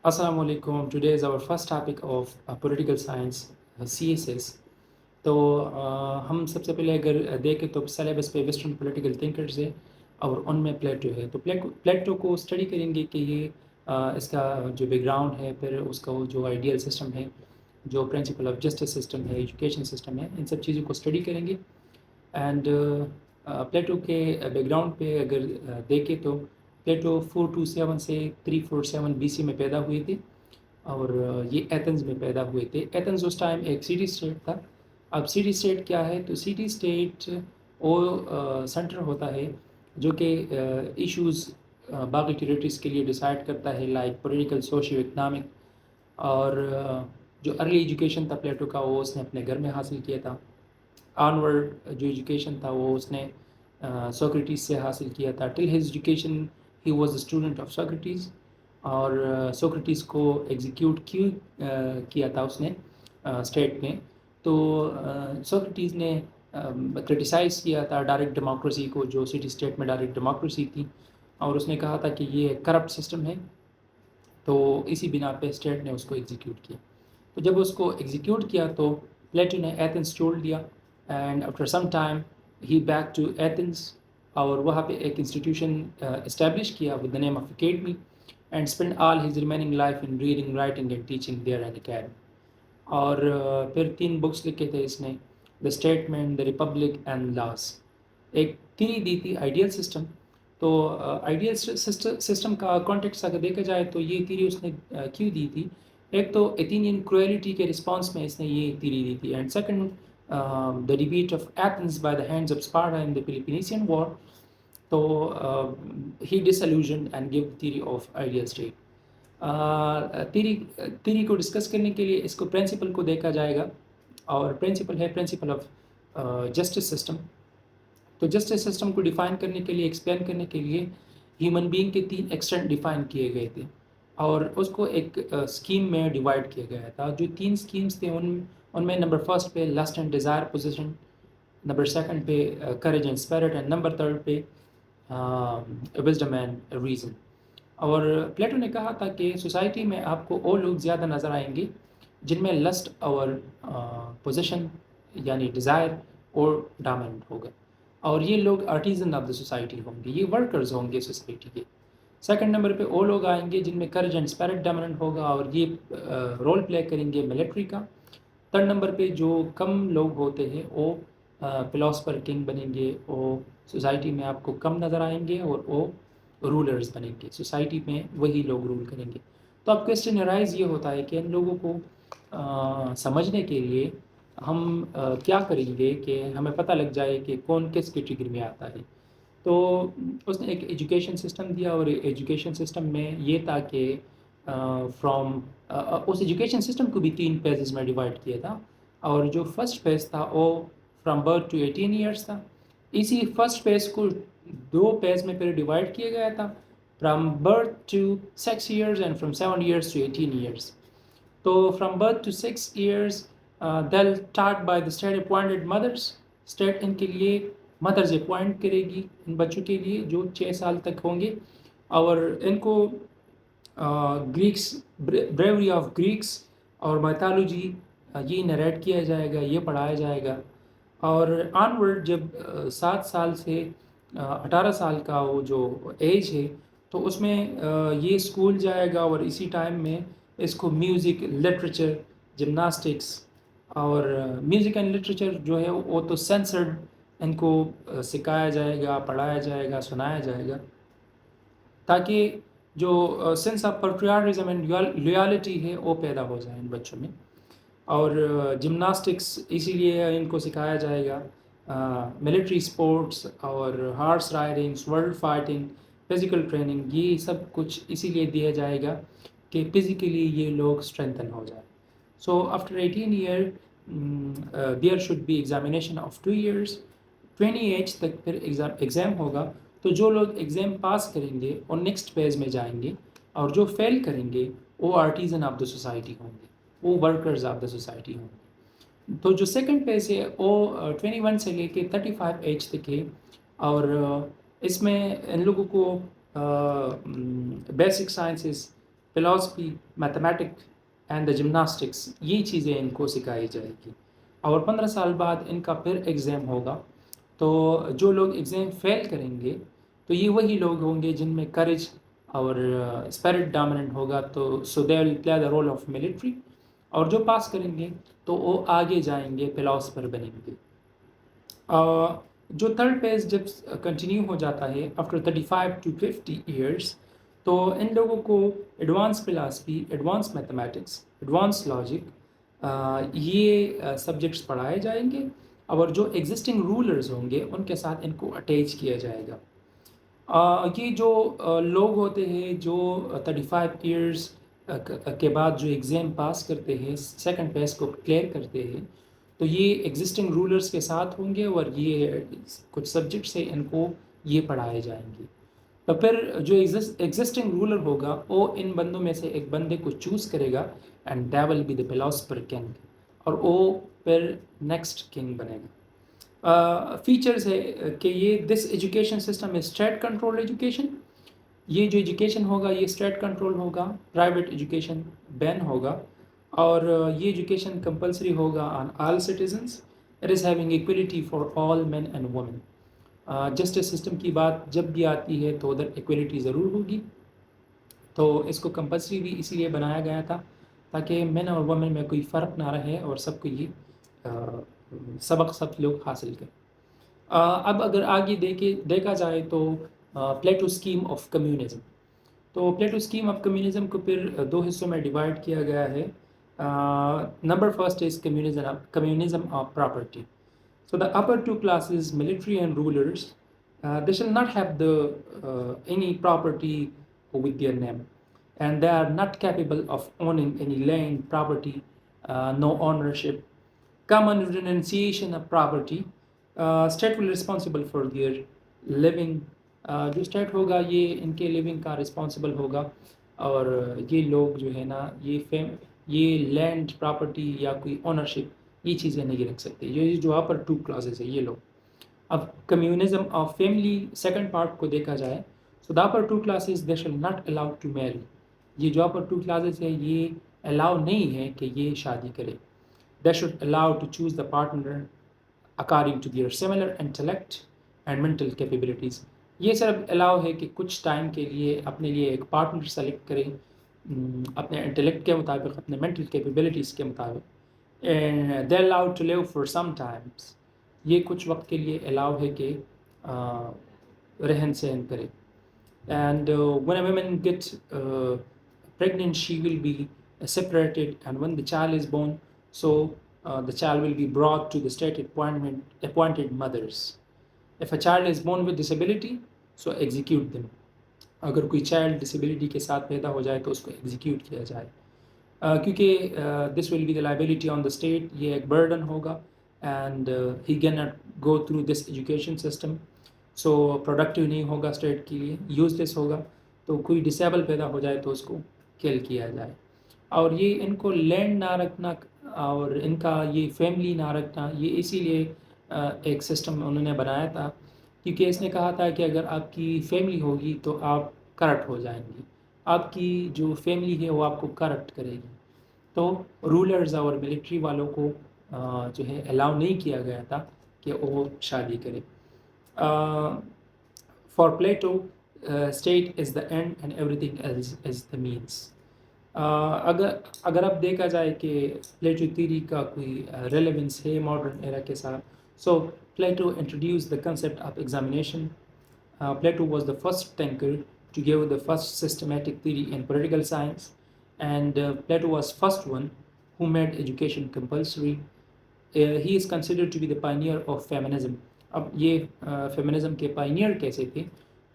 Assalamu alaikum. Today is our first topic of political science, CSS. تو ہم سب سے پہلے اگر دیکھیں تو سلیبس پہ ویسٹرن پولیٹیکل تھنکرز ہے اور ان میں پلیٹو ہے. تو پلیٹو کو اسٹڈی کریں گے کہ یہ اس کا جو بیک گراؤنڈ ہے، پھر اس کا وہ جو آئیڈیل سسٹم ہے، جو پرنسپل آف جسٹس سسٹم ہے، ایجوکیشن سسٹم ہے، ان سب چیزوں کو اسٹڈی کریں گے. اینڈ پلیٹو کے بیک گراؤنڈ پہ اگر دیکھیں تو پلیٹو 427 سے 347 BC میں پیدا ہوئے تھے اور یہ ایتھنز میں پیدا ہوئے تھے. ایتھنز اس ٹائم ایک سٹی اسٹیٹ تھا. اب سٹی اسٹیٹ کیا ہے؟ تو سٹی اسٹیٹ وہ سینٹر ہوتا ہے جو کہ ایشوز باقی ٹیریٹریز کے لیے ڈیسائیڈ کرتا ہے، لائک پولیٹیکل، سوشیو اکنامک. اور جو ارلی ایجوکیشن تھا پلیٹو کا وہ اس نے اپنے گھر میں حاصل کیا تھا. آنورڈ جو ایجوکیشن تھا وہ اس نے سوکریٹیز سے حاصل کیا تھا. Till his education he was a student of Socrates. اور سوکریٹیز کو ایگزیکیوٹ کیا تھا اس نے اسٹیٹ نے. تو سوکریٹیز نے کرٹیسائز کیا تھا ڈائریکٹ ڈیموکریسی کو، جو سٹی اسٹیٹ میں ڈائریکٹ ڈیموکریسی تھی، اور اس نے کہا تھا کہ یہ کرپٹ سسٹم ہے. تو اسی بنا پہ اسٹیٹ نے اس کو ایگزیکیوٹ کیا. تو جب اس کو ایگزیکیوٹ کیا تو پلیٹو نے ایتھنس چھوڑ دیا، and after some time he back to Athens, اور وہاں پہ ایک انسٹیٹیوشن اسٹیبلش کیا with the name of academy, and spend all his remaining life in reading, writing and teaching there in academy. اور پھر 3 بکس لکھے تھے اس نے، the statement, the Republic and Laws. ایک تھیری دی تھی آئیڈیل سسٹم. تو آئیڈیل سسٹم کا کانٹیکس اگر دیکھا جائے تو یہ تھیری اس نے کیوں دی تھی؟ ایک تو ایتھینین کروئلٹی کے رسپانس میں اس نے یہ تھیری دی تھی، and second the defeat of Athens by the hands of Sparta in the Peloponnesian war. تو he disillusioned and gave theory of ideal state. Theory کو ڈسکس کرنے کے لیے اس کو پرنسپل کو دیکھا جائے گا، اور پرنسپل ہے پرنسپل آف جسٹس سسٹم. تو جسٹس سسٹم کو ڈیفائن کرنے کے لیے، ایکسپلین کرنے کے لیے ہیومن بینگ کے 3 ایکسٹینٹ ڈیفائن کیے گئے تھے، اور اس کو ایک اسکیم میں ڈیوائڈ کیا گیا تھا. جو 3 اسکیمز تھے ان میں نمبر فرسٹ پہ lust and desire position, number second پہ courage and spirit, and number third پہ وزڈم اینڈ ریزن. اور پلیٹو نے کہا تھا کہ سوسائٹی میں آپ کو وہ لوگ زیادہ نظر آئیں گے جن میں لسٹ اور پوزیشن یعنی ڈیزائر اور ڈومیننٹ ہوگا، اور یہ لوگ آرٹیزن آف دا سوسائٹی ہوں گے، یہ ورکرز ہوں گے سوسائٹی کے. سیکنڈ نمبر پہ وہ لوگ آئیں گے جن میں کریج اینڈ اسپرٹ ڈومیننٹ ہوگا، اور یہ رول پلے کریں گے ملٹری کا. تھرڈ نمبر پہ جو کم لوگ ہوتے ہیں وہ فلاسفر کنگ بنیں گے، وہ سوسائٹی میں آپ کو کم نظر آئیں گے، اور وہ رولرز بنیں گے، سوسائٹی میں وہی لوگ رول کریں گے. تو اب کویسچن رائز یہ ہوتا ہے کہ ان لوگوں کو سمجھنے کے لیے ہم کیا کریں گے کہ ہمیں پتہ لگ جائے کہ کون کس کیٹیگری میں آتا ہے. تو اس نے ایک ایجوکیشن سسٹم دیا، اور ایجوکیشن سسٹم میں یہ تھا کہ فرام اس ایجوکیشن سسٹم کو بھی 3 فیزز میں ڈیوائڈ کیا تھا، اور جو فرسٹ فیز تھا وہ فرام برتھ ٹو 18 ایئرس تھا. اسی فرسٹ فیز کو 2 فیز میں پھر ڈیوائڈ کیا گیا تھا، from birth to 6 years and from 7 years to 18 years. تو from birth to 6 years they'll taught by the state appointed mothers. State ان کے لیے مدرز اپوائنٹ کرے گی ان بچوں کے لیے جو 6 سال تک ہوں گے، اور ان کو گریکس، بریوری آف گریکس اور میتھالوجی یہ نریٹ کیا جائے گا، یہ پڑھایا جائے گا. اور آنورڈ جب 7 سال سے 18 سال کا وہ جو ایج ہے تو اس میں یہ اسکول جائے گا، اور اسی ٹائم میں اس کو میوزک، لٹریچر، جمناسٹکس. اور میوزک اینڈ لٹریچر جو ہے وہ تو سینسرڈ، ان کو سکھایا جائے گا، پڑھایا جائے گا، سنایا جائے گا، تاکہ جو سینس آف پیٹریاٹزم اینڈ لویالٹی ہے وہ پیدا ہو جائے ان بچوں میں. اور جمناسٹکس اسی لیے ان کو سکھایا جائے گا، ملٹری اسپورٹس اور horse ridings, world fighting, physical training, یہ سب کچھ اسی لیے دیا جائے گا کہ فزیکلی یہ لوگ اسٹرینتھن ہو جائے. So after 18 year there should be examination of 2 years. 20 age تک پھر ایگزام ہوگا. تو جو لوگ ایگزام پاس کریں گے وہ نیکسٹ فیز میں جائیں گے، اور جو فیل کریں گے وہ آرٹیزن آف دا سوسائٹی ہوں گے، وہ ورکرز آف دا سوسائٹی ہوں گے. تو جو سیکنڈ فیز ہے وہ 21 سے لے کے 35 ایج تک ہے، اور اس میں ان لوگوں کو basic sciences, philosophy, mathematic and the gymnastics, یہ چیزیں ان کو سکھائی جائے گی. اور 15 سال بعد ان کا پھر ایگزام ہوگا. تو جو لوگ ایگزام فیل کریں گے تو یہ وہی لوگ ہوں گے جن میں کریج اور اسپرٹ ڈومیننٹ ہوگا، تو سو دے ول پلے دا رول آف ملٹری. اور جو پاس کریں گے تو وہ آگے جائیں گے، فلاسفر بنیں گے. جو تھرڈ فیز جب کنٹینیو ہو جاتا ہے آفٹر 35 to 50 ایئرس، تو ان لوگوں کو advance philosophy, advance mathematics, advance logic, یہ سبجیکٹس پڑھائے جائیں گے. اور جو ایگزسٹنگ رولرز ہوں گے ان کے ساتھ ان کو اٹیچ کیا جائے گا. یہ جو لوگ ہوتے ہیں جو 35 ایئرس کے بعد جو ایگزام پاس کرتے ہیں، سیکنڈ فیز کو کلیئر کرتے ہیں، تو یہ ایگزسٹنگ رولرز کے ساتھ ہوں گے اور یہ کچھ سبجیکٹس ہیں ان کو یہ پڑھائے جائیں گے. تو پھر جو ایگزسٹنگ رولر ہوگا وہ ان بندوں میں سے ایک بندے کو چوز کرے گا and that will be the philosopher king, اور وہ پھر نیکسٹ کنگ بنے گا. فیچرز ہے کہ یہ دس ایجوکیشن سسٹم ہے اسٹیٹ کنٹرول ایجوکیشن. یہ جو ایجوکیشن ہوگا یہ اسٹیٹ کنٹرول ہوگا، پرائیویٹ ایجوکیشن بین ہوگا. اور یہ ایجوکیشن کمپلسری ہوگا on all citizens. It is having equality for all men and women. Justice system کی بات جب بھی آتی ہے تو ادھر ایکولیٹی ضرور ہوگی. تو اس کو کمپلسری بھی اسی لیے بنایا گیا تھا تاکہ مین اور وومن میں کوئی فرق نہ رہے اور سب کو یہ سبق سب لوگ حاصل کریں. اب اگر آگے دیکھا جائے تو پلیٹو اسکیم آف کمیونزم. تو پلیٹو اسکیم آف کمیونزم کو پھر دو حصوں میں ڈیوائڈ کیا گیا ہے. Number first is communism of property. So the upper two classes, military and rulers, they shall not have any property with their name, and they are not capable of owning any land, property, no ownership. Common renunciation of property. State will responsible for their living. جو state ہوگا یہ ان کے living کا responsible ہوگا. اور یہ لوگ جو ہے نا یہ لینڈ، پراپرٹی یا کوئی اونرشپ یہ چیزیں نہیں رکھ سکتے. یہ جو اپر ٹو کلاسز ہیں یہ لوگ. اب communism of family second part کو دیکھا جائے، سو دا اپر ٹو کلاسز دے شل ناٹ الاؤڈ ٹو میری. یہ جو اپر ٹو کلاسز ہے یہ الاؤ نہیں ہے کہ یہ شادی کرے. They should allow to choose the partner according to their similar intellect and mental capabilities. یہ صرف الاؤ ہے کہ کچھ ٹائم کے لیے اپنے لیے ایک پارٹنر سلیکٹ کریں اپنے انٹلیکٹ کے مطابق، اپنے مینٹل کیپیبلٹیز کے مطابق. And they're allowed to live for some times. یہ کچھ وقت کے لیے الاؤ ہے کہ رہن سہن کرے. And when a woman gets pregnant, she will be separated, and when the child is born, so the child will be brought to the state appointed mothers. If a child is born with disability, so execute them. اگر کوئی child disability کے ساتھ پیدا ہو جائے تو اس کو execute کیا جائے. کیونکہ this will be the liability on the state. یہ ایک برڈن ہوگا and he can not go through this education system. So productive نہیں ہوگا اسٹیٹ کے لیے، یوز لیس ہوگا. تو کوئی ڈسیبل پیدا ہو جائے تو اس کو کل کیا جائے. اور یہ ان کو لینڈ نہ رکھنا اور ان کا یہ فیملی نہ رکھنا، یہ اسی لیے ایک سسٹم انہوں نے بنایا تھا کیونکہ اس نے کہا تھا کہ اگر آپ کی فیملی ہوگی تو آپ کرپٹ ہو جائیں گی، آپ کی جو فیملی ہے وہ آپ کو کرپٹ کرے گی. تو رولرز اور ملٹری والوں کو جو ہے الاؤ نہیں کیا گیا تھا کہ وہ شادی کرے. For Plato state is the end and everything else is the means. اگر اب دیکھا جائے کہ پلیٹو تھیری کا کوئی ریلیونس ہے ماڈرن ایرا کے ساتھ، so Plato introduced the concept of examination. Plato was the first thinker to give the first systematic theory in political science, and Plato was first one who made education compulsory. He is considered to be the pioneer of feminism. اب یہ feminism کے pioneer کیسے تھے؟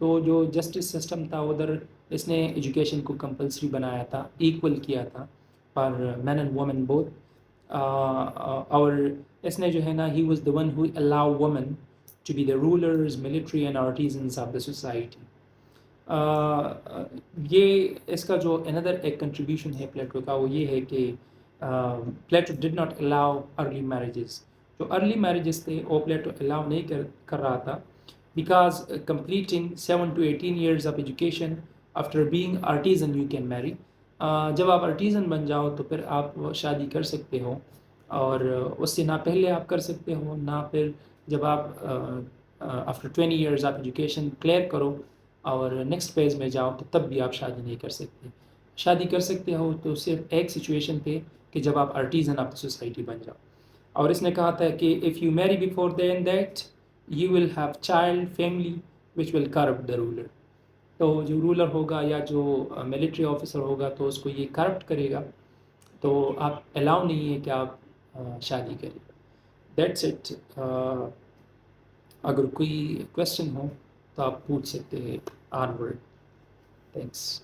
تو جو justice system تھا ادھر اس نے ایجوکیشن کو کمپلسری بنایا تھا، ایکول کیا تھا for man and woman both. اور اس نے جو ہے نا he was the one who allow woman to be the rulers, military and artisans of the society. یہ اس کا جو another ایک contribution ہے پلیٹو کا وہ یہ ہے کہ Plato did not allow early marriages. جو early marriages تھے وہ پلیٹو allow نہیں کر رہا تھا because completing 7 to 18 years of education after being artisan you can marry. جب آپ آرٹیزن بن جاؤ تو پھر آپ شادی کر سکتے ہو، اور اس سے نہ پہلے آپ کر سکتے ہو نہ پھر جب آپ آفٹر 20 ایئرز آپ ایجوکیشن کلیئر کرو اور نیکسٹ فیز میں جاؤ تو تب بھی آپ شادی نہیں کر سکتے. شادی کر سکتے ہو تو صرف ایک سچویشن پہ کہ جب آپ آرٹیزن آف دا سوسائٹی بن جاؤ. اور اس نے کہا تھا کہ if you marry before then that you will have child family which will corrupt the ruler. تو جو رولر ہوگا یا جو ملٹری آفیسر ہوگا تو اس کو یہ کرپٹ کرے گا، تو آپ الاؤ نہیں ہے کہ آپ شادی کریں. That's it. اگر کوئی کویشچن ہو تو آپ پوچھ سکتے ہیں آن ورڈ. تھینکس.